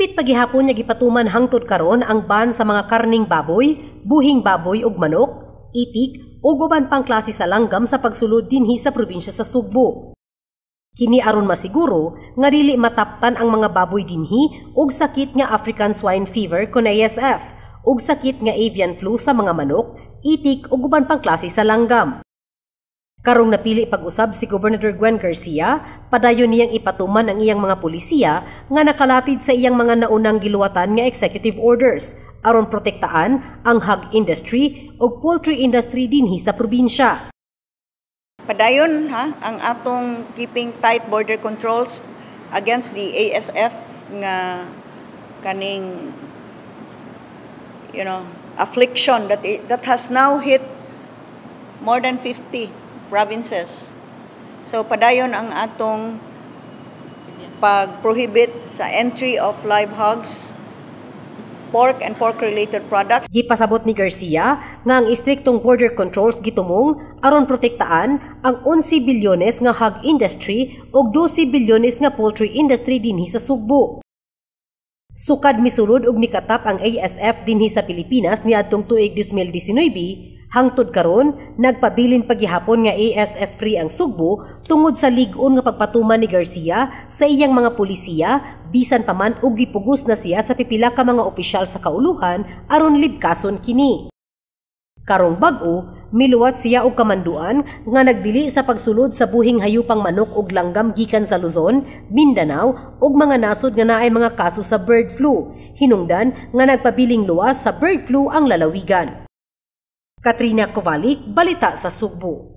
Higpit pagihapon niya gipatuman hangtod karon ang ban sa mga karning baboy, buhing baboy ug manok, itik ug uban pang klase sa langgam sa pagsulod dinhi sa probinsya sa Sugbo. Kini aron masiguro nga dili mataptan ang mga baboy dinhi og sakit nga African Swine Fever kon ASF ug sakit nga avian flu sa mga manok, itik ug uban pang klase sa langgam. Karong napili pag-usab si Gobernador Gwen Garcia, padayon niyang ipatuman ang iyang mga pulisiya nga nakalatid sa iyang mga naunang giluwatan nga executive orders aron protektaan ang hog industry ug poultry industry dinhi sa probinsya. Padayon ang atong keeping tight border controls against the ASF nga kaning affliction that has now hit more than 50 provinces. So padayon ang atong pag-prohibit sa entry of live hogs, pork and pork-related products. Gipasabot ni Garcia nga ang istriktong border controls gitumong aron protektaan ang 11 bilyones nga hog industry ug 12 bilyones nga poultry industry dinhi sa Sugbo. Sukad misulod ug mikatap ang ASF dinhi sa Pilipinas niadtong tuig 2019, hangtod karon nagpabilin pagihapon nga ASF free ang Sugbo tungod sa lig-on nga pagpatuman ni Garcia sa iyang mga pulisiya bisan pa man og gipugos na siya sa pipila ka mga opisyal sa kauluhan aron libkason kini. Karong bag-o, miluwat siya og kamanduan nga nagdili sa pagsulod sa buhing hayupang manok ug langgam gikan sa Luzon, Mindanao ug mga nasod nga naay mga kaso sa bird flu, hinungdan nga nagpabiling luwas sa bird flu ang lalawigan. Katrina Kovalik, Balita sa Sugbo.